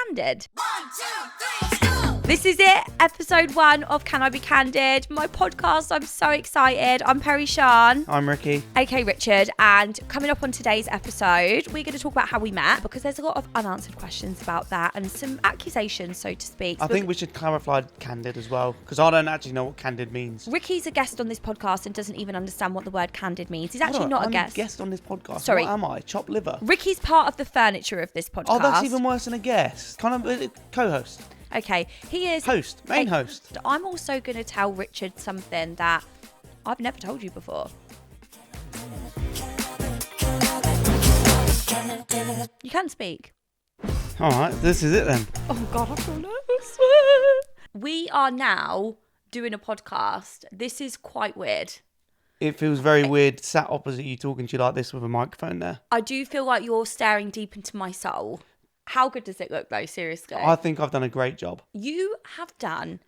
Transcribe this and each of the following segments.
Candid. 1, 2, 3, go! This is it, episode 1 of Can I Be Candid? My podcast. I'm so excited. I'm Perrie Sean. I'm Ricci. aka Richard, and coming up on today's episode, we're going to talk about how we met because there's a lot of unanswered questions about that and some accusations, so to speak. I think we should clarify Candid as well because I don't actually know what Candid means. Ricci's a guest on this podcast and doesn't even understand what the word candid means. He's actually not a guest. I'm a guest on this podcast. Sorry. What am I? Chopped liver? Ricci's part of the furniture of this podcast. Oh, that's even worse than a guest. Kind of a co-host. Okay, he is... Host. Main host. I'm also going to tell Richard something that I've never told you before. You can speak. All right, this is it then. Oh, God, I feel nervous. We are now doing a podcast. This is quite weird. It feels very weird sat opposite you talking to you like this with a microphone there. I do feel like you're staring deep into my soul. How good does it look, though, seriously? I think I've done a great job. You have done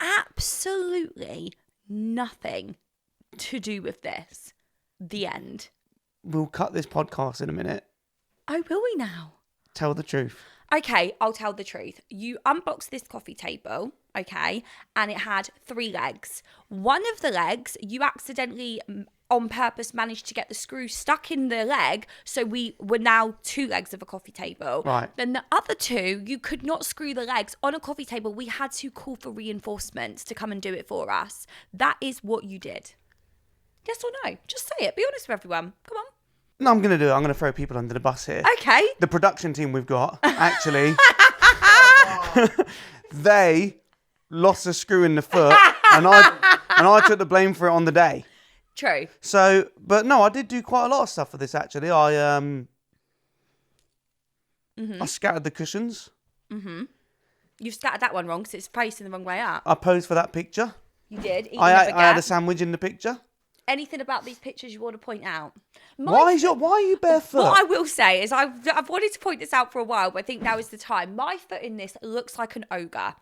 absolutely nothing to do with this. The end. We'll cut this podcast in a minute. Oh, will we now? Tell the truth. Okay, I'll tell the truth. You unboxed this coffee table, okay, and it had 3 legs. One of the legs, you accidentally, on purpose, managed to get the screw stuck in the leg, so we were now 2 legs of a coffee table. Right. Then the other 2, you could not screw the legs on a coffee table. We had to call for reinforcements to come and do it for us. That is what you did. Yes or no? Just say it. Be honest with everyone. Come on. No, I'm going to do it. I'm going to throw people under the bus here. Okay. The production team we've got, actually, they lost a screw in the foot, and I took the blame for it on the day. True. So, but no, I did do quite a lot of stuff for this, actually. I scattered the cushions. Mm-hmm. You've scattered that one wrong because it's facing the wrong way up. I posed for that picture. You did. I had a sandwich in the picture. Anything about these pictures you want to point out? Why are you barefoot? What I will say is I've wanted to point this out for a while, but I think now is the time. My foot in this looks like an ogre.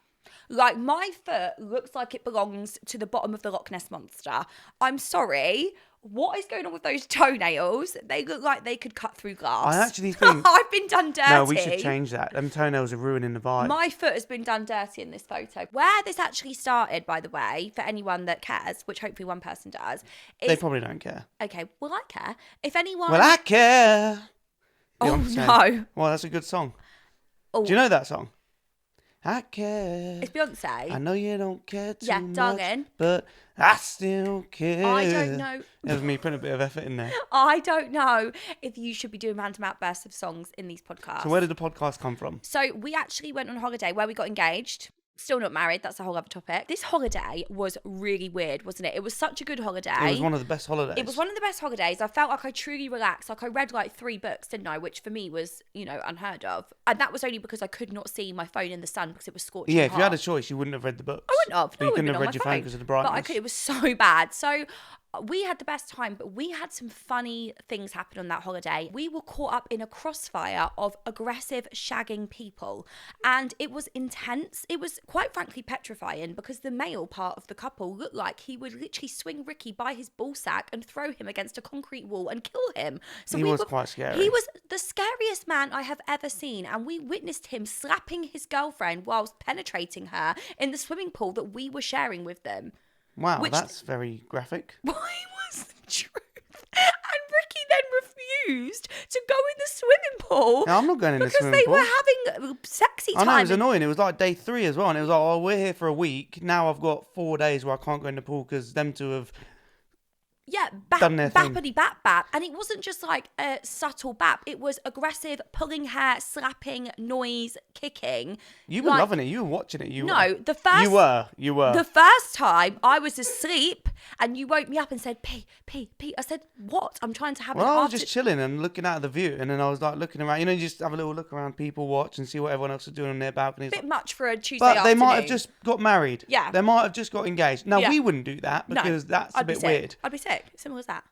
Like, my foot looks like it belongs to the bottom of the Loch Ness Monster. I'm sorry. What is going on with those toenails? They look like they could cut through glass. I actually think... I've been done dirty. No, we should change that. Them toenails are ruining the vibe. My foot has been done dirty in this photo. Where this actually started, by the way, for anyone that cares, which hopefully one person does. They probably don't care. Okay, well, I care. If anyone... Well, I care. Oh, no. Well, that's a good song. Oh. Do you know that song? I care. It's Beyonce. I know you don't care too much, darling. but I still care. I don't know. It was me putting a bit of effort in there. I don't know if you should be doing random outbursts of songs in these podcasts. So where did the podcast come from? So we actually went on holiday where we got engaged. Still not married. That's a whole other topic. This holiday was really weird, wasn't it? It was such a good holiday. It was one of the best holidays. It was one of the best holidays. I felt like I truly relaxed. Like, I read like 3 books, didn't I? Which for me was, unheard of. And that was only because I could not see my phone in the sun because it was scorching hot. If you had a choice, you wouldn't have read the books. I wouldn't have. But you couldn't have read your phone because of the brightness. But it was so bad. So we had the best time, but we had some funny things happen on that holiday. We were caught up in a crossfire of aggressive shagging people, and it was intense. It was quite frankly petrifying because the male part of the couple looked like he would literally swing Ricci by his ballsack and throw him against a concrete wall and kill him. So he was quite scary. He was the scariest man I have ever seen, and we witnessed him slapping his girlfriend whilst penetrating her in the swimming pool that we were sharing with them. Wow, that's very graphic. Why was the truth? And Ricci then refused to go in the swimming pool. No, I'm not going in the swimming pool. Because they were having sexy time. I know, it was annoying. It was like day 3 as well. And it was like, oh, we're here for a week. Now I've got 4 days where I can't go in the pool because them two have... Yeah, done their thing. Bappity bap bap. And it wasn't just like a subtle bap. It was aggressive, pulling hair, slapping, noise, kicking. You were loving it. You were watching it. You were. The first time I was asleep and you woke me up and said, pee. I said, what? I'm trying to have I was just chilling and looking out of the view. And then I was like looking around. You just have a little look around, people watch and see what everyone else is doing on their balconies. Bit much for a Tuesday afternoon. But they might have just got married. Yeah. They might have just got engaged. Now, we wouldn't do that because that's a bit weird. I'd be sick. Simple as that.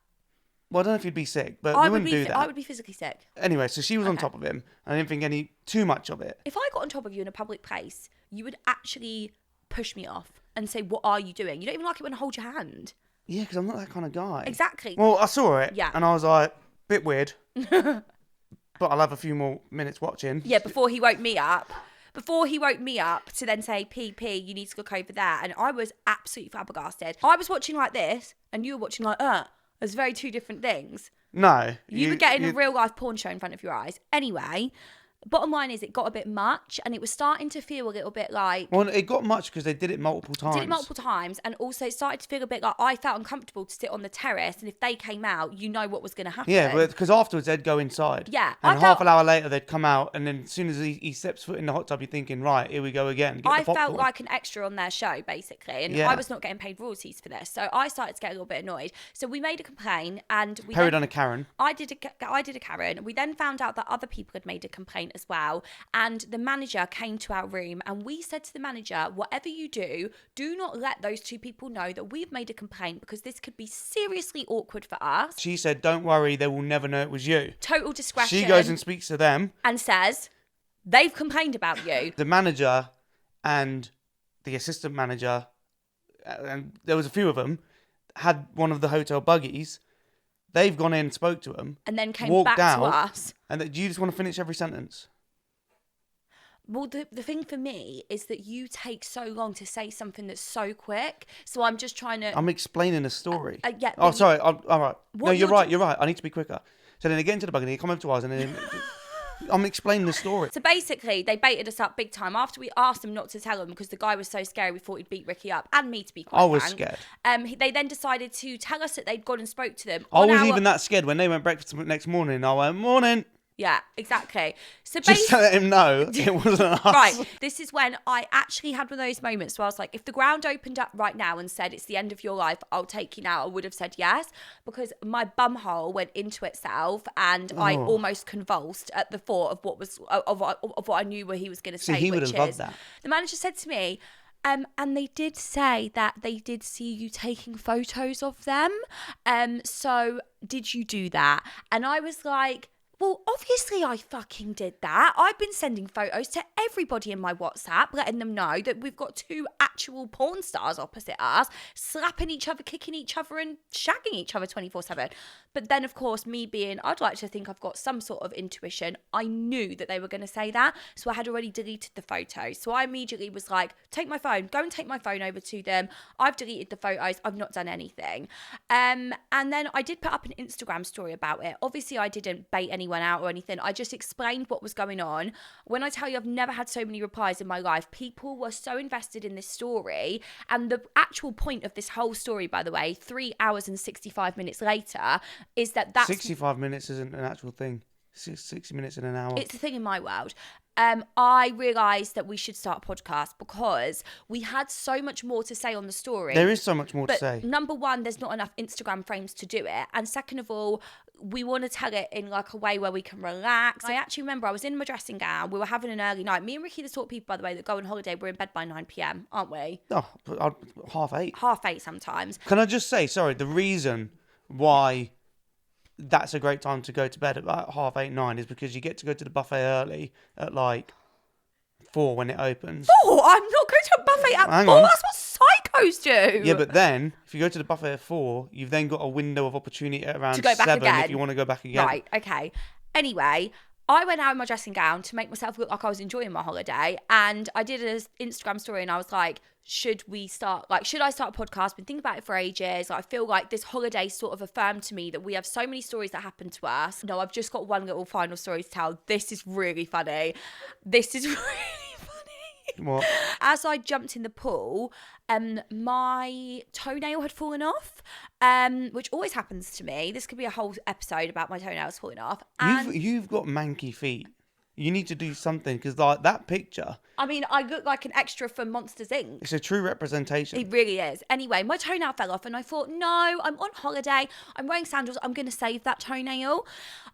Well, I don't know if you'd be sick, but we wouldn't do that. I would be physically sick. Anyway, so she was on top of him. I didn't think too much of it. If I got on top of you in a public place, you would actually push me off and say, what are you doing? You don't even like it when I hold your hand. Yeah, because I'm not that kind of guy. Exactly. Well, I saw it. Yeah. And I was like, bit weird. But I'll have a few more minutes watching. Yeah, before he woke me up. before he woke me up to then say, PP, you need to look over there. And I was absolutely flabbergasted. I was watching like this and you were watching like, It's very two different things. No. You were getting a real life porn show in front of your eyes. Anyway, bottom line is it got a bit much and it was starting to feel a little bit like... Well, it got much because they did it multiple times. And also it started to feel a bit like I felt uncomfortable to sit on the terrace, and if they came out, you know what was going to happen. Yeah, because afterwards they'd go inside. Yeah. And half an hour later they'd come out, and then as soon as he steps foot in the hot tub, you're thinking, right, here we go again. I felt like an extra on their show, basically, and I was not getting paid royalties for this. So I started to get a little bit annoyed. So we made a complaint, and we... Perrie done a Karen. I did a Karen. We then found out that other people had made a complaint as well. And the manager came to our room and we said to the manager, whatever you do not let those two people know that we've made a complaint, because this could be seriously awkward for us. She said, don't worry, they will never know it was you. Total discretion. She goes and speaks to them. And says, they've complained about you. The manager and the assistant manager, and there was a few of them, had one of the hotel buggies. They've gone in and spoke to them. And then came back to us. And do you just want to finish every sentence? Well, the thing for me is that you take so long to say something that's so quick. So I'm just trying to... I'm explaining a story. Yeah. Oh, sorry. All right. No, you're right. do- You're right. I need to be quicker. So then they get into the buggy and they come over to us and then... I'm explaining the story. So basically, they baited us up big time after we asked them not to tell them, because the guy was so scary we thought he'd beat Ricci up, and me, to be quite I was frank. scared. They then decided to tell us that they'd gone and spoke to them. I was even that scared when they went breakfast the next morning. I went, morning. Yeah, exactly. So Just to let him know it wasn't us. Right. This is when I actually had one of those moments where I was like, if the ground opened up right now and said it's the end of your life, I'll take you now, I would have said yes, because my bumhole went into itself and I almost convulsed at the thought of what was of what I knew what he was going to say. He would have loved that. The manager said to me, and they did say that they did see you taking photos of them. So did you do that? And I was like, well, obviously I fucking did that. I've been sending photos to everybody in my WhatsApp, letting them know that we've got two actual porn stars opposite us, slapping each other, kicking each other and shagging each other 24/7. But then, of course, me being, I'd like to think I've got some sort of intuition, I knew that they were going to say that. So I had already deleted the photos. So I immediately was like, take my phone, go and take my phone over to them. I've deleted the photos. I've not done anything. And then I did put up an Instagram story about it. Obviously, I didn't bait anyone out or anything. I just explained what was going on. When I tell you I've never had so many replies in my life, people were so invested in this story. And the actual point of this whole story, by the way, 3 hours and 65 minutes later, is that's 65 minutes isn't an actual thing. 60 minutes in an hour. It's a thing in my world. I realised that we should start a podcast because we had so much more to say on the story. There is so much more to say. Number one, there's not enough Instagram frames to do it. And second of all, we want to tell it in like a way where we can relax. I actually remember I was in my dressing gown. We were having an early night. Me and Ricci, the sort of people, by the way, that go on holiday, we're in bed by 9 p.m, aren't we? Oh, 8:30. 8:30 sometimes. Can I just say, sorry, the reason why that's a great time to go to bed at about 8:30, 9 is because you get to go to the buffet early at like 4 when it opens. Oh, I'm not going to a buffet at 4. On. That's what psychos do. Yeah, but then if you go to the buffet at 4, you've then got a window of opportunity at around to go back 7 again. if you want to go back again. Right, okay. Anyway, I went out in my dressing gown to make myself look like I was enjoying my holiday, and I did an Instagram story and I was like, should I start a podcast? Been thinking about it for ages. I feel like this holiday sort of affirmed to me that we have so many stories that happen to us. No, I've just got one little final story to tell. This is really funny. What? As I jumped in the pool, my toenail had fallen off, which always happens to me. This could be a whole episode about my toenails falling off. And You've got manky feet. You need to do something because like that picture. I mean, I look like an extra from Monsters, Inc. It's a true representation. It really is. Anyway, my toenail fell off and I thought, no, I'm on holiday. I'm wearing sandals. I'm going to save that toenail.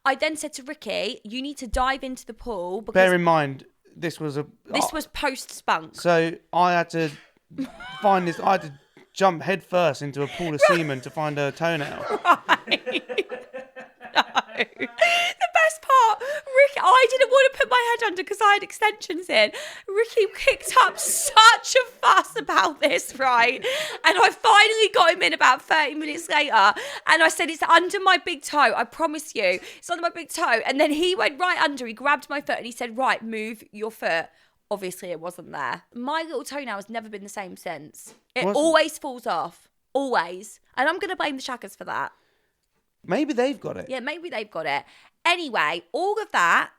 I then said to Ricci, you need to dive into the pool. Because Bear in mind, this was post-spunk. So I had to find this. I had to jump head first into a pool of semen to find a toenail. Right. No. The best part, Ricci, I didn't want to put my head under because I had extensions in. Ricci kicked up such a fuss about this, right? And I finally got him in about 30 minutes later. And I said, it's under my big toe. I promise you. It's under my big toe. And then he went right under. He grabbed my foot and he said, right, move your foot. obviously it wasn't there. My little toenail has never been the same since. It What's- always falls off. Always. And I'm going to blame the shaggers for that. Maybe they've got it. Yeah, maybe they've got it. Anyway, all of that,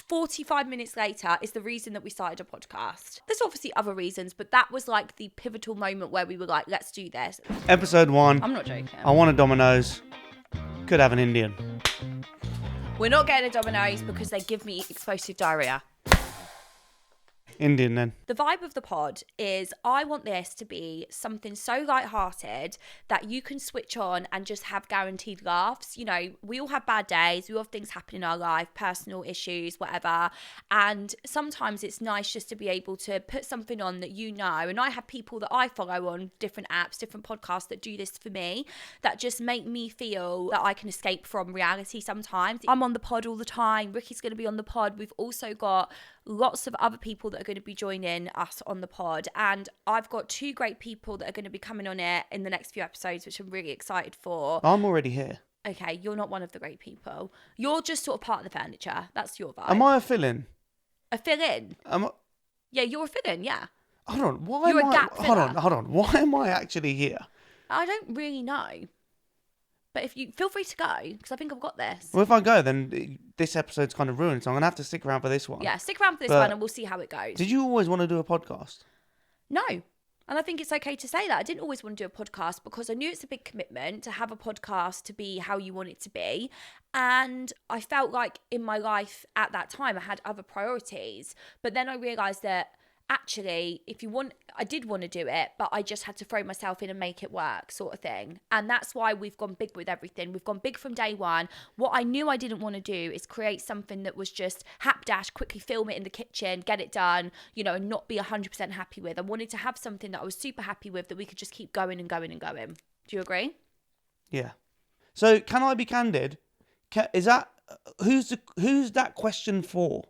45 minutes later, is the reason that we started a podcast. There's obviously other reasons, but that was like the pivotal moment where we were like, let's do this. Episode 1. I'm not joking. I want a Domino's. Could have an Indian. We're not getting a Domino's because they give me explosive diarrhea. Indian then. The vibe of the pod is I want this to be something so lighthearted that you can switch on and just have guaranteed laughs. You know, we all have bad days. We all have things happen in our life, personal issues, whatever. And sometimes it's nice just to be able to put something on that you know. And I have people that I follow on different apps, different podcasts that do this for me, that just make me feel that I can escape from reality sometimes. I'm on the pod all the time. Ricky's going to be on the pod. We've also got lots of other people that are going to be joining us on the pod, and I've got 2 great people that are going to be coming on it in the next few episodes, which I'm really excited for. I'm already here. Okay, you're not one of the great people. You're just sort of part of the furniture. That's your vibe. Am I a fill-in? A fill-in? Am I... Yeah, you're a fill-in, yeah. Hold on. Why You're am a I... gap Hold filler. on. Why am I actually here? I don't really know. But if you feel free to go, because I think I've got this. Well, if I go, then this episode's kind of ruined, so I'm going to have to stick around for this one. Yeah, stick around for this But one and we'll see how it goes. Did you always want to do a podcast? No. And I think it's okay to say that. I didn't always want to do a podcast because I knew it's a big commitment to have a podcast to be how you want it to be. And I felt like in my life at that time, I had other priorities. But then I realised that actually, I did want to do it, but I just had to throw myself in and make it work, sort of thing. And that's why we've gone big with everything. We've gone big from day one. What I knew I didn't want to do is create something that was just hapdash, quickly film it in the kitchen, get it done, you know, and not be 100% happy with. I wanted to have something that I was super happy with that we could just keep going and going and going. Do you agree? Yeah. So, can I be candid? Is that... Who's that question for?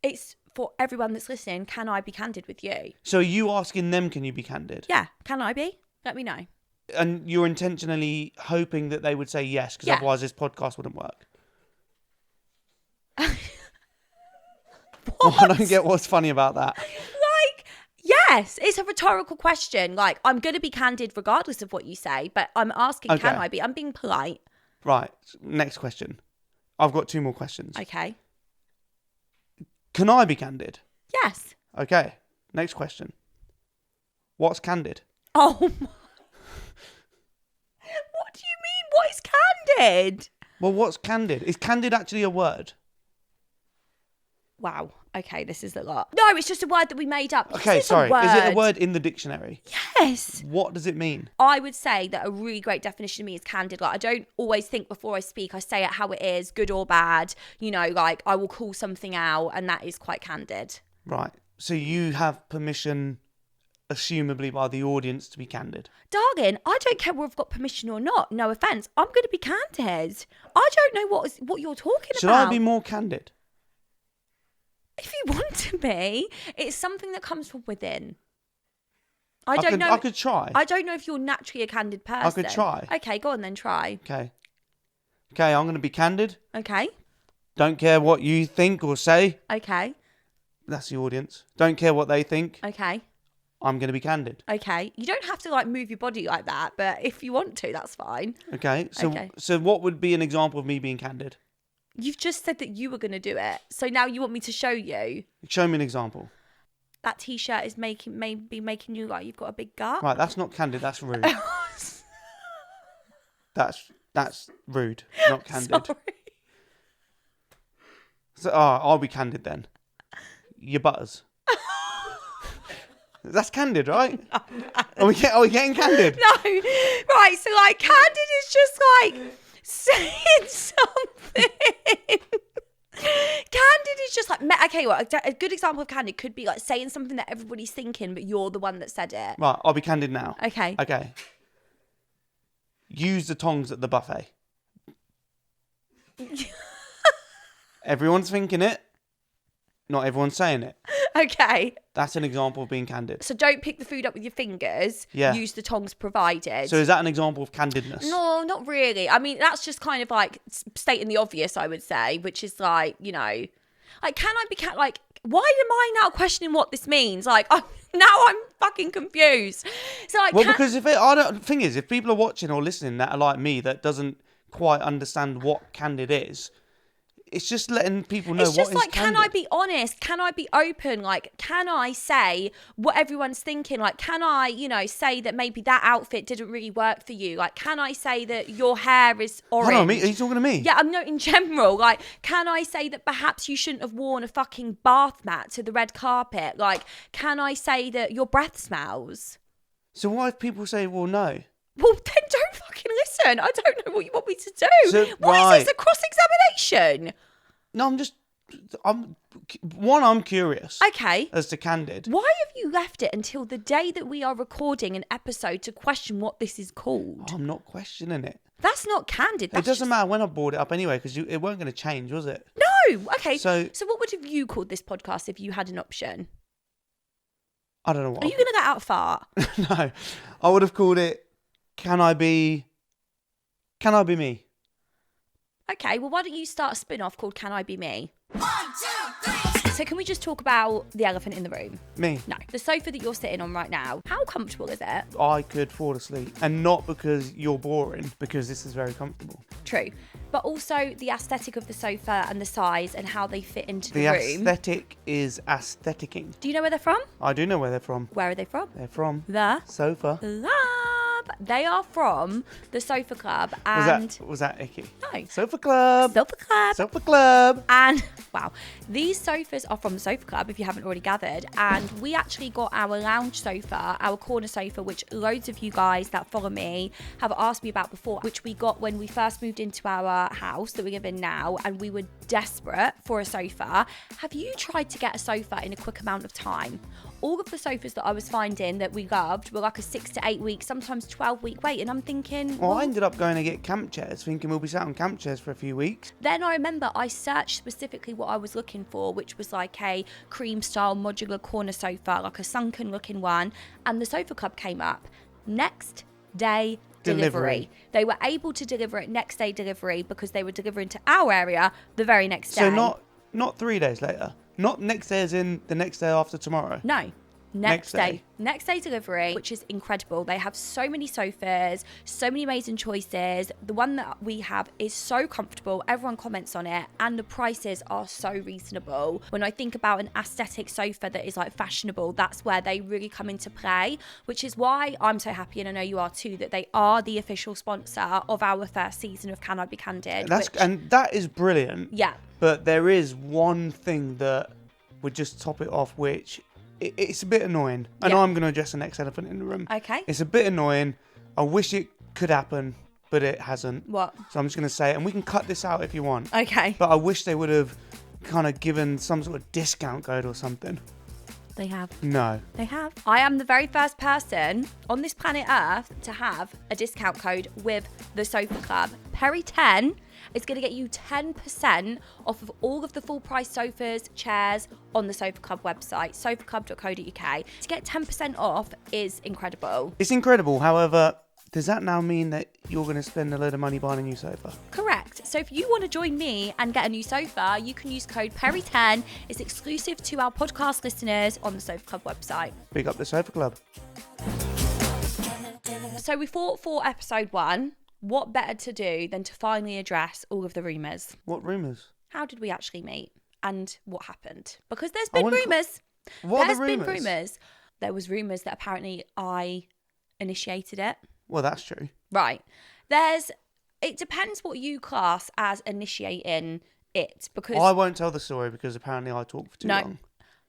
It's for everyone that's listening. Can I be candid with you? So are you asking them, can you be candid? Yeah. Can I be? Let me know. And you're intentionally hoping that they would say yes, because otherwise this podcast wouldn't work. Well, I don't get what's funny about that. Like, yes, it's a rhetorical question. Like, I'm going to be candid regardless of what you say, but I'm asking, Okay. can I be? I'm being polite. Right. Next question. I've got 2 more questions. Okay. Can I be candid? Yes. Okay. Next question. What's candid? Oh my. What do you mean? What is candid? Well, what's candid? Is candid actually a word? Wow. Okay, this is a lot. No, it's just a word that we made up. Okay, It's a sorry. Is it a word? word in the dictionary? Yes. What does it mean? I would say that a really great definition of me is candid. Like, I don't always think before I speak. I say it how it is, good or bad. You know, like, I will call something out, and that is quite candid. Right. So you have permission, assumably by the audience, to be candid. Darling, I don't care whether I've got permission or not. No offence. I'm going to be candid. I don't know what you're talking Should about. I be more candid? If you want to be, it's something that comes from within. I don't could, know. I could try. I don't know if you're naturally a candid person. I could try. Okay, go on then, try. Okay, I'm going to be candid. Okay. Don't care what you think or say. Okay. That's the audience. Don't care what they think. Okay. I'm going to be candid. Okay. You don't have to like move your body like that, but if you want to, that's fine. Okay. Okay. So what would be an example of me being candid? You've just said that you were going to do it. So now you want me to show you. Show me an example. That t-shirt is maybe making you like you've got a big gut. Right, that's not candid, that's rude. That's rude, not candid. Sorry. So, I'll be candid then. Your butters. That's candid, right? No. Are we getting candid? No. Right, so like candid is just like saying something. Candid is just like, okay, well, a good example of candid could be like saying something that everybody's thinking, but you're the one that said it. Right, I'll be candid now. Okay. Okay. Use the tongs at the buffet. Everyone's thinking it. Not everyone's saying it. Okay. That's an example of being candid. So don't pick the food up with your fingers. Yeah. Use the tongs provided. So is that an example of candidness? No, not really. I mean, that's just kind of like stating the obvious, I would say, which is like, you know, like, can I be like, Why am I now questioning what this means? Like, now I'm fucking confused. So, like, Well, because the thing is, if people are watching or listening that are like me, that doesn't quite understand what Candid is, it's just letting people know it's just what like, is Candid. can I be honest? Can I be open? Like, can I say what everyone's thinking? Like, can I, say that maybe that outfit didn't really work for you? Like, can I say that your hair is orange? Hold on, are you talking to me? Yeah, I'm not in general. Like, can I say that perhaps you shouldn't have worn a fucking bath mat to the red carpet? Like, can I say that your breath smells? So why if people say, well, no? Well, then don't fucking listen. I don't know what you want me to do. So, What is this, a cross-examination? No, I'm curious. Okay. As to Candid. Why have you left it until the day that we are recording an episode to question what this is called? I'm not questioning it. That's not Candid. It doesn't matter when I brought it up anyway, because it weren't going to change, was it? No. Okay. So what would have you called this podcast if you had an option? I don't know what. Are you going to let out a fart? No. I would have called it Can I Be Me? Okay, well, why don't you start a spin-off called Can I Be Me? 1, 2, 3. So can we just talk about the elephant in the room? Me. No, the sofa that you're sitting on right now. How comfortable is it? I could fall asleep. And not because you're boring, because this is very comfortable. True. But also the aesthetic of the sofa and the size and how they fit into the The room. aesthetic is aestheticking. Do you know where they're from? I do know where they're from. Where are they from? They're from The Sofa. Club. They are from the Sofa Club. And Was that icky? No. Sofa Club. Sofa Club. Sofa Club. And wow, these sofas are from the Sofa Club, if you haven't already gathered. And we actually got our lounge sofa, our corner sofa, which loads of you guys that follow me have asked me about before, which we got when we first moved into our house that we live in now, and we were desperate for a sofa. Have you tried to get a sofa in a quick amount of time? All of the sofas that I was finding that we loved were like a 6 to 8 week, sometimes 12-week wait. And I'm thinking... Well, I ended up going to get camp chairs, thinking we'll be sat on camp chairs for a few weeks. Then I remember I searched specifically what I was looking for, which was like a cream-style modular corner sofa, like a sunken-looking one. And the Sofa Club came up. Next day delivery. They were able to deliver it next day delivery because they were delivering to our area the very next day. So not 3 days later. Not next day as in the next day after tomorrow. No. Next day. day. Next day delivery, which is incredible. They have so many sofas, so many amazing choices. The one that we have is so comfortable. Everyone comments on it, and the prices are so reasonable. When I think about an aesthetic sofa that is like fashionable, that's where they really come into play, which is why I'm so happy, and I know you are too, that they are the official sponsor of our first season of Can I Be Candid. And that is brilliant. Yeah. But there is one thing that would just top it off, which it's a bit annoying. And Yeah. I'm going to address the next elephant in the room. Okay. It's a bit annoying. I wish it could happen, but it hasn't. What? So I'm just going to say it, and we can cut this out if you want. Okay. But I wish they would have kind of given some sort of discount code or something. They have. No. They have. I am the very first person on this planet Earth to have a discount code with the Sofa Club. Perrie 10 is going to get you 10% off of all of the full price sofas, chairs on the Sofa Club website, sofaclub.co.uk. To get 10% off is incredible. It's incredible. However, does that now mean that you're going to spend a load of money buying a new sofa? Correct. So if you want to join me and get a new sofa, you can use code Perrie10. It's exclusive to our podcast listeners on the Sofa Club website. Big up the Sofa Club. So we thought for episode 1, what better to do than to finally address all of the rumours? What rumours? How did we actually meet? And what happened? Because there's been wonder- rumours. What There's are the been rumours? rumours. There was rumours that apparently I initiated it. Well, that's true. Right. It depends what you class as initiating it. Because I won't tell the story because apparently I talk for too long.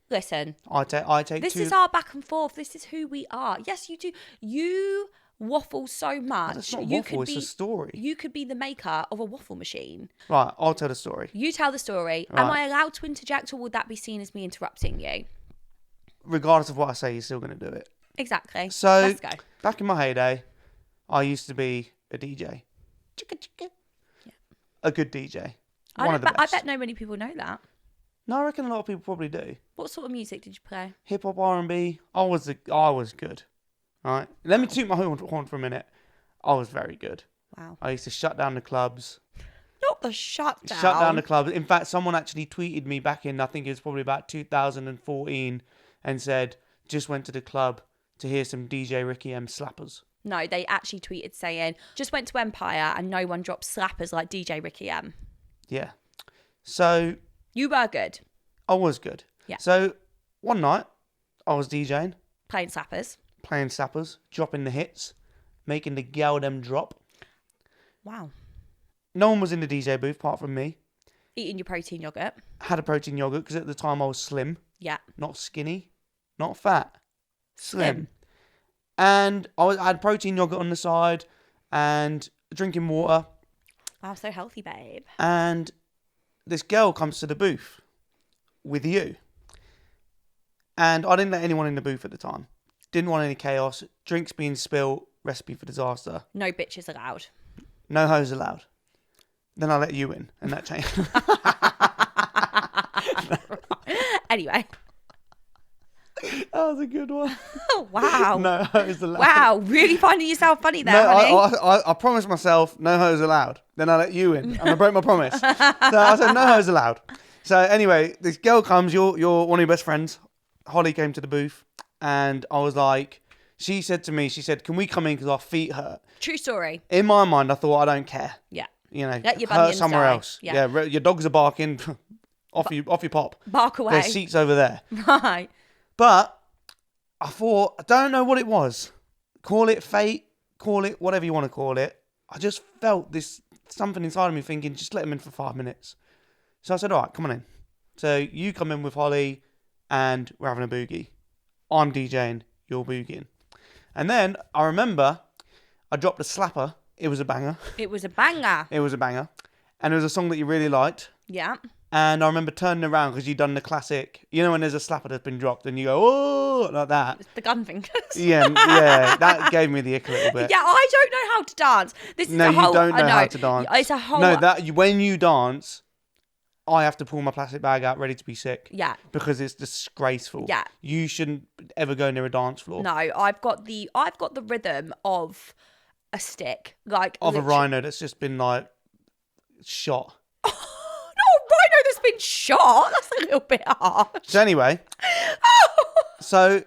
Listen. I take This too... is our back and forth. This is who we are. Yes, you do. You waffle so much. That's not you waffle, could it's a story. You could be the maker of a waffle machine. Right, I'll tell the story. You tell the story. Right. Am I allowed to interject, or would that be seen as me interrupting you? Regardless of what I say, you're still going to do it. Exactly. So, Let's go. back in my heyday, I used to be a DJ. Yeah. A good DJ. One of the I best. bet no many people know that. No, I reckon a lot of people probably do. What sort of music did you play? Hip hop, R&B. I was good. All right. Let me toot my horn for a minute. I was very good. Wow. I used to shut down the clubs. Not the shutdown. Shut down the club. In fact, someone actually tweeted me back in, I think it was probably about 2014, and said, just went to the club to hear some DJ Ricci M slappers. No, they actually tweeted saying, just went to Empire and no one dropped slappers like DJ Ricci M. Yeah. So... You were good. I was good. Yeah. So, one night, I was DJing. Playing slappers. Playing slappers. Dropping the hits. Making the gal them drop. Wow. No one was in the DJ booth apart from me. Eating your protein yogurt. Had a protein yogurt because at the time I was slim. Yeah. Not skinny. Not fat. Slim. And I had protein yogurt on the side and drinking water. Wow, so healthy, babe. And this girl comes to the booth with you. And I didn't let anyone in the booth at the time. Didn't want any chaos. Drinks being spilled. Recipe for disaster. No bitches allowed. No hoes allowed. Then I let you in, and that changed. Anyway. That was a good one. Oh, wow. No hoes allowed. Wow, really finding yourself funny there, No, honey. I promised myself no hoes allowed. Then I let you in, and I broke my promise. So I said no hoes allowed. So anyway, this girl comes. You're one of your best friends. Holly came to the booth, and I was like, she said to me, can we come in because our feet hurt? True story. In my mind, I thought, I don't care. Yeah. You know, Let your hurt bunions somewhere die. else. Yeah. Your dogs are barking. off you pop. Bark away. There's seats over there. Right. But I thought, I don't know what it was. Call it fate, call it whatever you want to call it. I just felt this something inside of me thinking, just let him in for 5 minutes. So I said, all right, come on in. So you come in with Holly and we're having a boogie. I'm DJing, you're boogieing. And then I remember I dropped a slapper. It was a banger. It was a banger. It was a banger. And it was a song that you really liked. Yeah. And I remember turning around because you'd done the classic, you know, when there's a slapper that's been dropped and you go, oh, like that. It's the gun fingers. Yeah, that gave me the ick a little bit. Yeah, I don't know how to dance. This is No, a whole, you don't know I how to dance. It's a whole. No, when you dance, I have to pull my plastic bag out ready to be sick. Yeah. Because it's disgraceful. Yeah. You shouldn't ever go near a dance floor. No, I've got the rhythm of a stick, like Of literally. a rhino that's just been like shot. No, rhino that's been shot. That's a little bit harsh. So anyway, so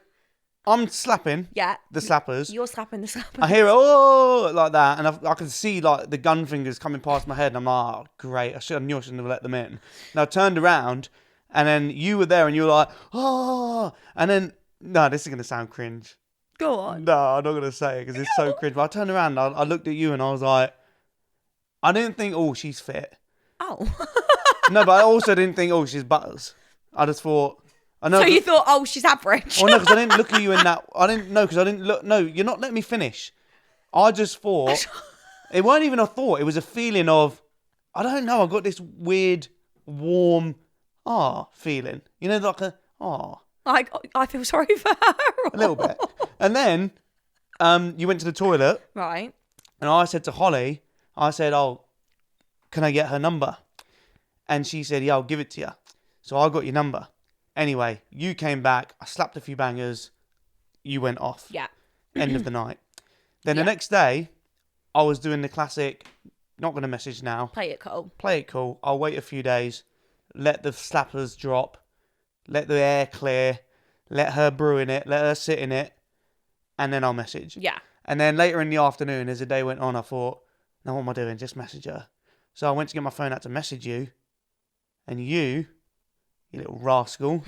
I'm slapping Yeah. the slappers. You're slapping the slapper. I hear it, oh, like that, and I can see like the gun fingers coming past my head, and I'm like, oh, great, I knew I shouldn't have let them in. And I turned around, and then you were there, and you were like, oh, and then, no, this is going to sound cringe. Go on. No, I'm not going to say it, because it's so cringe, but I turned around, and I looked at you, and I was like, I didn't think, oh, she's fit. Oh. No, but I also didn't think, oh, she's butters. I just thought, I know. So you thought, oh, she's average. Oh no, because I didn't look at you in that. I didn't know because I didn't look. No, you're not letting me finish. I just thought it weren't even a thought. It was a feeling of, I don't know. I got this weird, warm, feeling. You know, like I feel sorry for her. a little bit. And then, you went to the toilet, Right. and I said to Holly, I said, "Oh, can I get her number?" And she said, "Yeah, I'll give it to you." So I got your number. Anyway, you came back. I slapped a few bangers. You went off. Yeah. End of the night. Then the Yeah. next day, I was doing the classic, not going to message now. Play it cool. Play it cool. I'll wait a few days. Let the slappers drop. Let the air clear. Let her brew in it. Let her sit in it. And then I'll message. Yeah. And then later in the afternoon, as the day went on, I thought, no, what am I doing? Just message her. So I went to get my phone out to message you. And you little rascal.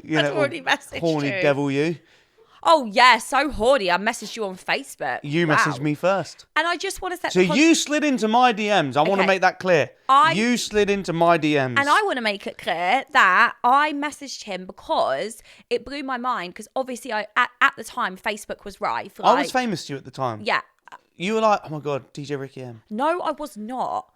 You I'd little already messaged horny you. devil, you. Oh, yeah, so horny. I messaged you on Facebook. You Wow. messaged me first. And I just want to set So the you slid into my DMs. I want to Okay. make that clear. You slid into my DMs. And I want to make it clear that I messaged him because it blew my mind. Because obviously, at the time, Facebook was rife. I was famous to you at the time. Yeah. You were like, oh my God, DJ Ricci M. No, I was not.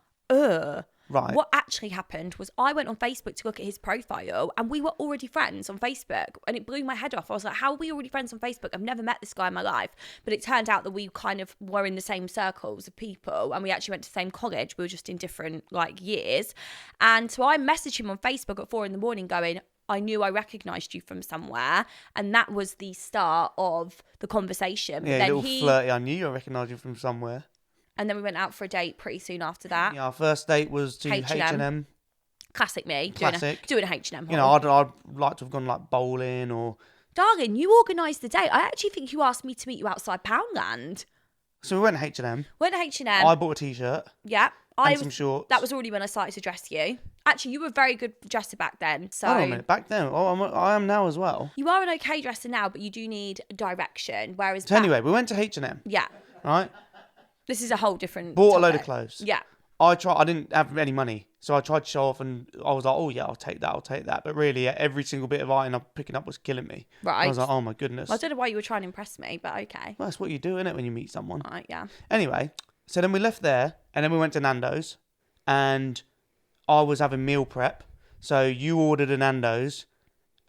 Right. What actually happened was I went on Facebook to look at his profile and we were already friends on Facebook, and it blew my head off. I was like, how are we already friends on Facebook? I've never met this guy in my life. But it turned out that we kind of were in the same circles of people, and we actually went to the same college. We were just in different years. And so I messaged him on Facebook at 4 a.m. going, I knew I recognised you from somewhere. And that was the start of the conversation. But Yeah, then little flirty. I knew I recognised you from somewhere. And then we went out for a date pretty soon after that. Yeah, our first date was to H&M. H&M. Classic me. Classic. Doing a H&M haul. You know, I'd like to have gone like bowling or... Darling, you organised the date. I actually think you asked me to meet you outside Poundland. So we went to H&M. Went to H&M. I bought a T-shirt. Yeah. And some shorts. That was already when I started to dress you. Actually, you were a very good dresser back then. So Hold on a minute. Back then, I am now as well. you are an okay dresser now, but you do need direction. Whereas So anyway, we went to H&M, yeah, right? this is a whole different. Bought a load of topic. clothes. Yeah. I didn't have any money, so I tried to show off, and I was like, "Oh yeah, I'll take that." But really, every single bit of iron I'm picking up was killing me. Right. I was like, "Oh my goodness." I don't know why you were trying to impress me, but okay. Well, that's what you do, innit, when you meet someone. Right. Yeah. Anyway, so then we left there, and then we went to Nando's, and I was having meal prep. So you ordered a Nando's,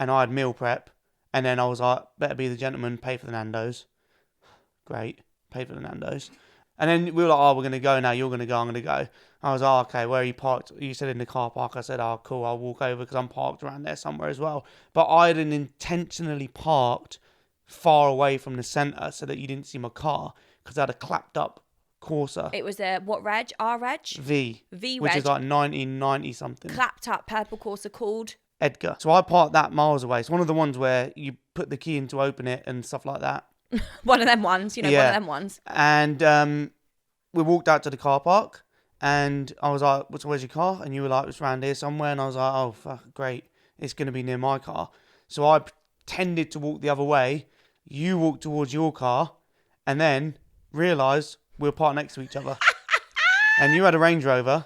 and I had meal prep, and then I was like, "Better be the gentleman, pay for the Nando's." Great, pay for the Nando's. And then we were like, "Oh, we're going to go now. You're going to go. I'm going to go." I was like, "Oh, okay, where are you parked?" You said in the car park. I said, "Oh, cool. I'll walk over because I'm parked around there somewhere as well." But I had intentionally parked far away from the centre so that you didn't see my car because I had a clapped up Corsa It was a what reg? R reg? V, V which reg. is like 1990 something. Clapped up purple Corsa called. Edgar. So I parked that miles away. It's one of the ones where you put the key in to open it and stuff like that. One of them ones, one of them ones. And we walked out to the car park, and I was like, "Where's your car?" And you were like, "It's around here somewhere." And I was like, "Oh, fuck, great. It's going to be near my car." So I pretended to walk the other way. You walked towards your car, and then realised we were parked next to each other. And you had a Range Rover,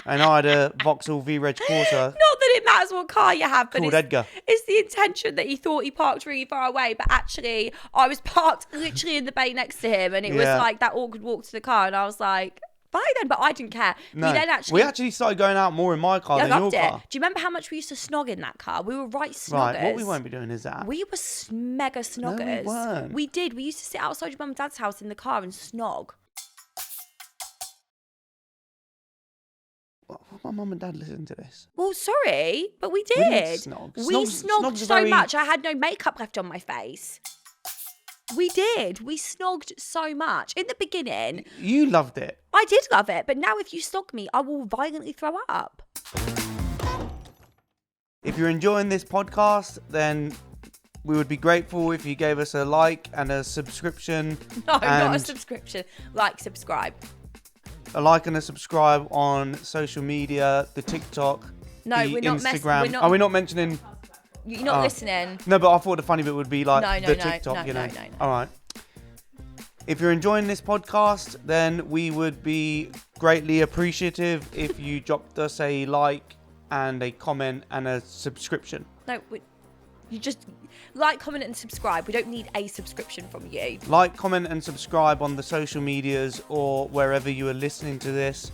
and I had a Vauxhall V-Reg Corsa. Not that it matters what car you have, but Called Edgar. It's the intention that he thought he parked really far away, but actually I was parked literally in the bay next to him, and it was Yeah. like that awkward walk to the car, and I was like, bye then, but I didn't care. No, We we actually started going out more in my car I than your loved it. car. Do you remember how much we used to snog in that car? We were right snoggers. Right, what we won't be doing is that. We were mega snoggers. weren't. We did. We used to sit outside your mum and dad's house in the car and snog. My mum and dad listen to this. Well, sorry, but we didn't did. snog. We Snog's snogged a so very- much. I had no makeup left on my face. We did. We snogged so much. In the beginning, You loved it. I did love it. But now if you snog me, I will violently throw up. If you're enjoying this podcast, then we would be grateful if you gave us a like and a subscription. No, not a and subscription. Like, subscribe. a like and a subscribe on social media, the TikTok, No, the we're not Instagram. we're not- Are we not mentioning? You're not listening. No, but I thought the funny bit would be like No, the no, TikTok, no, you know. no. All right. If you're enjoying this podcast, then we would be greatly appreciative if you dropped us a like and a comment and a subscription. No, you just like, comment, and subscribe. We don't need a subscription from you. Like, comment, and subscribe on the social medias or wherever you are listening to this,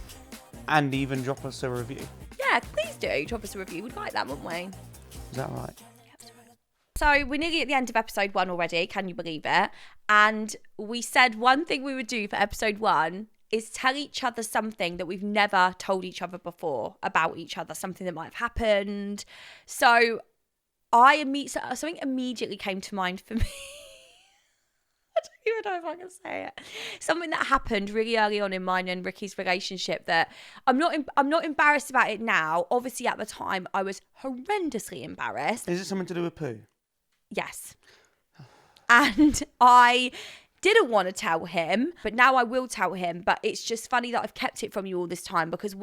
and even drop us a review. Yeah, please do. Drop us a review. We'd like that, wouldn't we? Is that right? So we're nearly at the end of episode 1 already. Can you believe it? And we said one thing we would do for episode 1 is tell each other something that we've never told each other before about each other, something that might have happened. So something immediately came to mind for me. I don't even know if I can say it. Something that happened really early on in mine and Ricci's relationship that I'm not embarrassed about it now. Obviously, at the time, I was horrendously embarrassed. Is it something to do with poo? Yes. And I didn't want to tell him, but now I will tell him. But it's just funny that I've kept it from you all this time because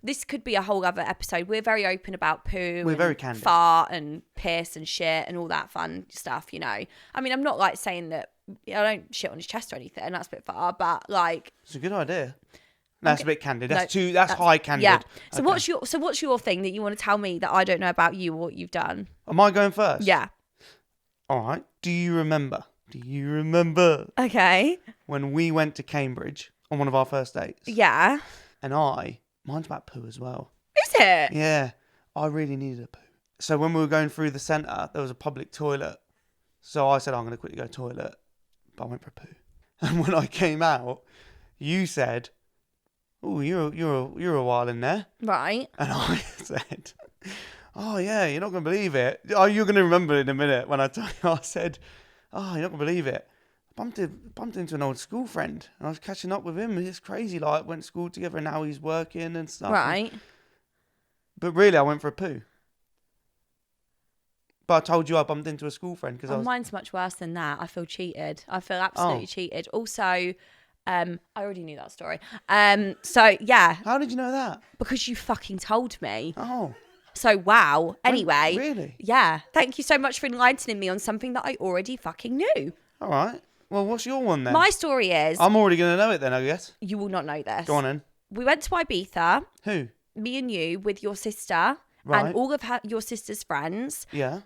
this could be a whole other episode. We're very open about poo. We're and very candid. fart and piss and shit and all that fun stuff, you know. I mean, I'm not like saying that I don't shit on his chest or anything. That's a bit far, but like, It's a good idea. No, that's a bit candid. That's No, that's high candid. yeah. So Okay. what's your thing that you want to tell me that I don't know about you or what you've done? Am I going first? Yeah. All right. Do you remember Okay. when we went to Cambridge on one of our first dates? Yeah. And mine's about poo as well. Is it? Yeah, I really needed a poo. So when we were going through the centre, there was a public toilet. So I said, I'm going to quickly go toilet. But I went for a poo. And when I came out, you said, "Oh, you're a while in there." Right. And I said, "Oh yeah, you're not going to believe it." Oh, you're going to remember in a minute when I tell you. I said, "Oh, you're not going to believe it. bumped into an old school friend. And I was catching up with him. It's crazy. Like, went to school together and now he's working and stuff. Right. But really, I went for a poo. But I told you I bumped into a school friend because Mine's much worse than that. I feel cheated. I feel absolutely cheated. Also, I already knew that story. So yeah. How did you know that? Because you fucking told me. Oh. So wow. Anyway. Really? Yeah. Thank you so much for enlightening me on something that I already fucking knew. All right. Well, what's your one then? My story is... I'm already going to know it then, I guess. You will not know this. Go on then. We went to Ibiza. Who? Me and you with your sister. Right. And all of your sister's friends. Yeah.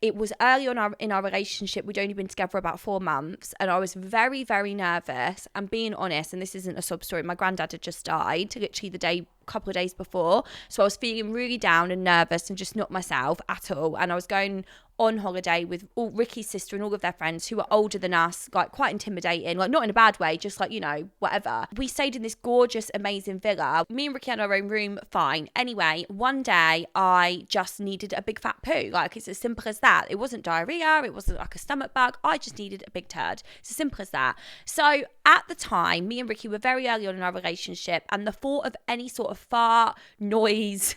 It was early on in our relationship. We'd only been together about 4 months, and I was very, very nervous. And being honest, and this isn't a sob story, my granddad had just died, literally the couple of days before. So I was feeling really down and nervous and just not myself at all. And I was going on holiday with Ricky's sister and all of their friends who were older than us, like quite intimidating, like not in a bad way, just like, you know, whatever. We stayed in this gorgeous, amazing villa. Me and Ricky had our own room, fine. Anyway, one day I just needed a big fat poo. Like, it's as simple as that. It wasn't diarrhea, it wasn't like a stomach bug. I just needed a big turd. It's as simple as that. So at the time, me and Ricky were very early on in our relationship, and the thought of any sort of fart, noise,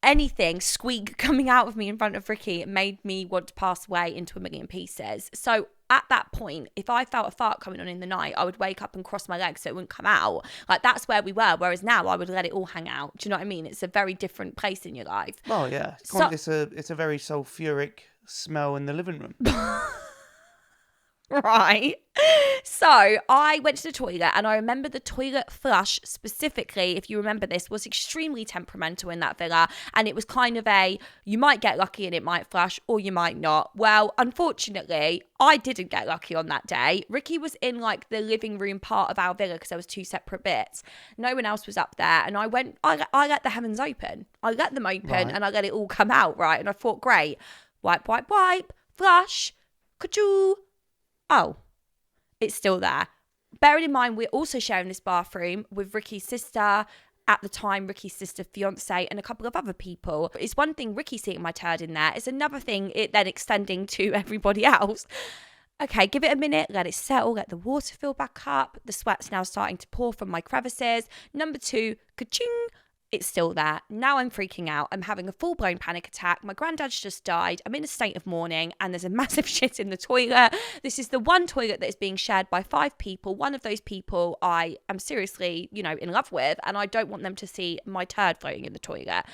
anything, squeak coming out of me in front of Ricky made me want to pass away into a million pieces. So at that point, if I felt a fart coming on in the night, I would wake up and cross my legs so it wouldn't come out. Like, that's where we were. Whereas now I would let it all hang out. Do you know what I mean? It's a very different place in your life. Oh, yeah. It's a very sulfuric smell in the living room. Right. So I went to the toilet, and I remember the toilet flush specifically, if you remember this, was extremely temperamental in that villa. And it was kind of you might get lucky and it might flush, or you might not. Well, unfortunately, I didn't get lucky on that day. Ricky was in like the living room part of our villa because there was 2 separate bits. No one else was up there. And I let the heavens open. I let them open, right. And I let it all come out, right? And I thought, great. Wipe, flush, ka-choo. Oh, it's still there. Bearing in mind, we're also sharing this bathroom with Ricky's sister, at the time, Ricky's sister, fiance, and a couple of other people. It's one thing Ricky seeing my turd in there. It's another thing it then extending to everybody else. Okay, give it a minute, let it settle, let the water fill back up. The sweat's now starting to pour from my crevices. Number 2, ka-ching. It's still there. Now I'm freaking out. I'm having a full-blown panic attack. My granddad's just died. I'm in a state of mourning, and there's a massive shit in the toilet. This is the one toilet that is being shared by 5 people. One of those people I am seriously, in love with, and I don't want them to see my turd floating in the toilet.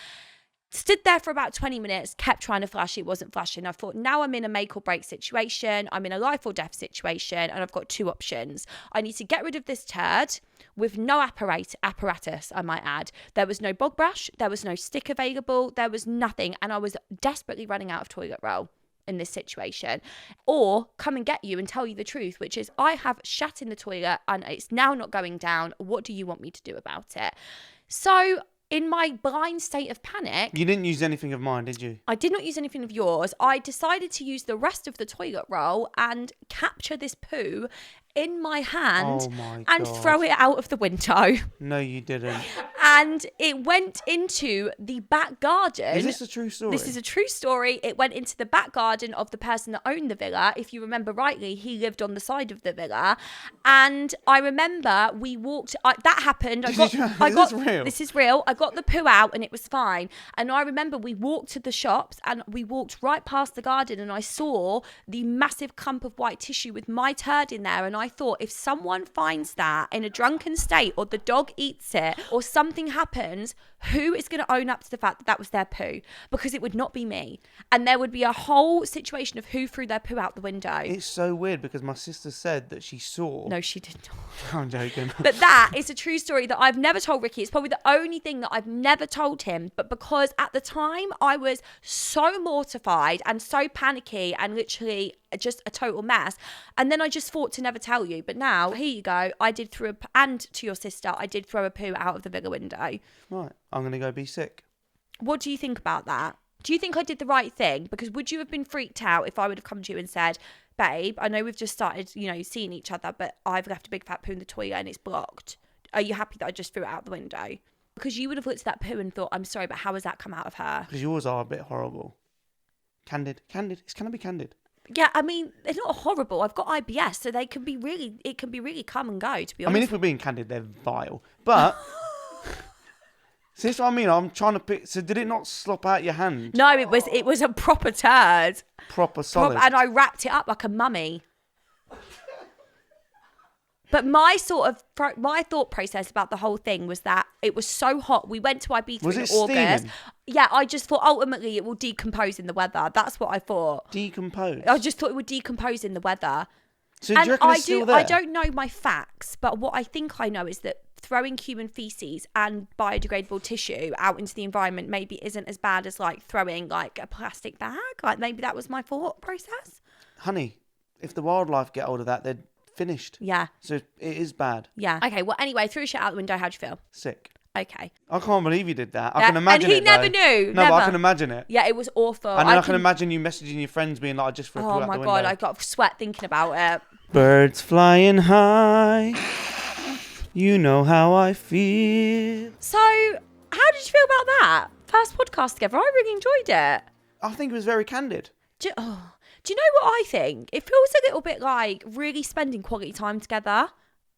Stood there for about 20 minutes, kept trying to flush. It wasn't flushing. I thought, now I'm in a make or break situation. I'm in a life or death situation, and I've got 2 options. I need to get rid of this turd with no apparatus, I might add. There was no bog brush. There was no stick available. There was nothing. And I was desperately running out of toilet roll in this situation. Or come and get you and tell you the truth, which is I have shat in the toilet and it's now not going down. What do you want me to do about it? So in my blind state of panic... You didn't use anything of mine, did you? I did not use anything of yours. I decided to use the rest of the toilet roll and capture this poo in my hand and throw it out of the window. No, you didn't. And it went into the back garden. Is this a true story? This is a true story. It went into the back garden of the person that owned the villa. If you remember rightly, he lived on the side of the villa. And I remember we walked... that happened. Is this real? This is real. I got the poo out and it was fine. And I remember we walked to the shops and we walked right past the garden, and I saw the massive clump of white tissue with my turd in there. And I thought, if someone finds that in a drunken state, or the dog eats it, or something happens, who is going to own up to the fact that that was their poo? Because it would not be me. And there would be a whole situation of who threw their poo out the window. It's so weird because my sister said that she saw... No, she did not. I'm joking. But that is a true story that I've never told Ricky. It's probably the only thing that I've never told him. But because at the time I was so mortified and so panicky and literally just a total mess. And then I just thought to never tell you. But now, here you go. And to your sister, I did throw a poo out of the villa window. Right. I'm going to go be sick. What do you think about that? Do you think I did the right thing? Because would you have been freaked out if I would have come to you and said, babe, I know we've just started, seeing each other, but I've left a big fat poo in the toilet and it's blocked. Are you happy that I just threw it out the window? Because you would have looked at that poo and thought, I'm sorry, but how has that come out of her? Because yours are a bit horrible. Candid. It's going to be candid. Yeah, I mean, they're not horrible. I've got IBS, so it can be really come and go, to be I honest. mean, if we're being candid, they're vile. But see, that's what I mean. I'm trying to pick. So did it not slop out your hand? No, it was a proper turd. Proper solid. And I wrapped it up like a mummy. But my thought process about the whole thing was that it was so hot. We went to Ibiza Was in it August. steaming? Yeah, I just thought ultimately it will decompose in the weather. That's what I thought. Decompose. I just thought it would decompose in the weather. So do you reckon it's still there? I don't know my facts, but what I think I know is that throwing human feces and biodegradable tissue out into the environment maybe isn't as bad as like throwing like a plastic bag. Like maybe that was my thought process. Honey, if the wildlife get hold of that, they're finished. Yeah. So it is bad. Yeah. Okay. Well, anyway, threw shit out the window. How'd you feel? Sick. Okay. I can't believe you did that. I Yeah, can imagine and he it. never though. knew. No, never. but I can imagine it. Yeah, it was awful. And then I can imagine you messaging your friends being like, I just threw Oh out my the god, window. I got sweat thinking about it. Birds flying high. You know how I feel. So, how did you feel about that? First podcast together. I really enjoyed it. I think it was very candid. Do you know what I think? It feels a little bit like really spending quality time together.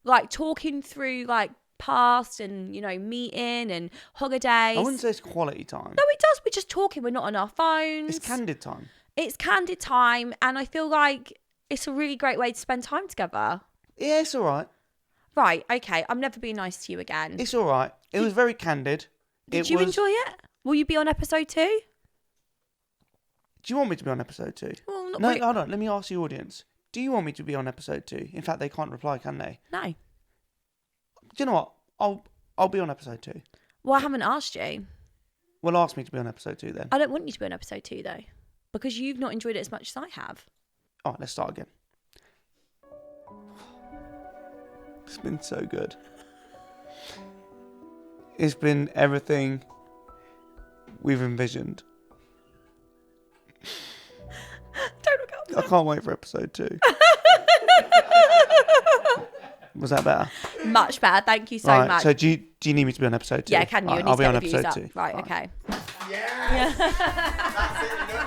Like talking through like past and, you know, meeting and holidays. I wouldn't say it's quality time. No, it does. We're just talking. We're not on our phones. It's candid time. It's candid time. And I feel like it's a really great way to spend time together. Yeah, it's all right. Right. Okay. I'm never being nice to you again. It's all right. It was very candid. Did you enjoy it? Will you be on episode 2? Do you want me to be on episode 2? Well, not No, really. hold on. Let me ask the audience. Do you want me to be on episode 2? In fact, they can't reply, can they? No. Do you know what? I'll be on episode 2. Well, I haven't asked you. Well, ask me to be on episode 2 then. I don't want you to be on episode 2 though, because you've not enjoyed it as much as I have. All right, let's start again. It's been so good. It's been everything we've envisioned. Don't look up. I can't wait for episode 2. Was that better? Much better. Thank you so Right, much. so do you need me to be on episode 2? Yeah, can you? Right, I need I'll to be get on the views episode up. 2. Right. Fine. Okay. Yes. That's it. You know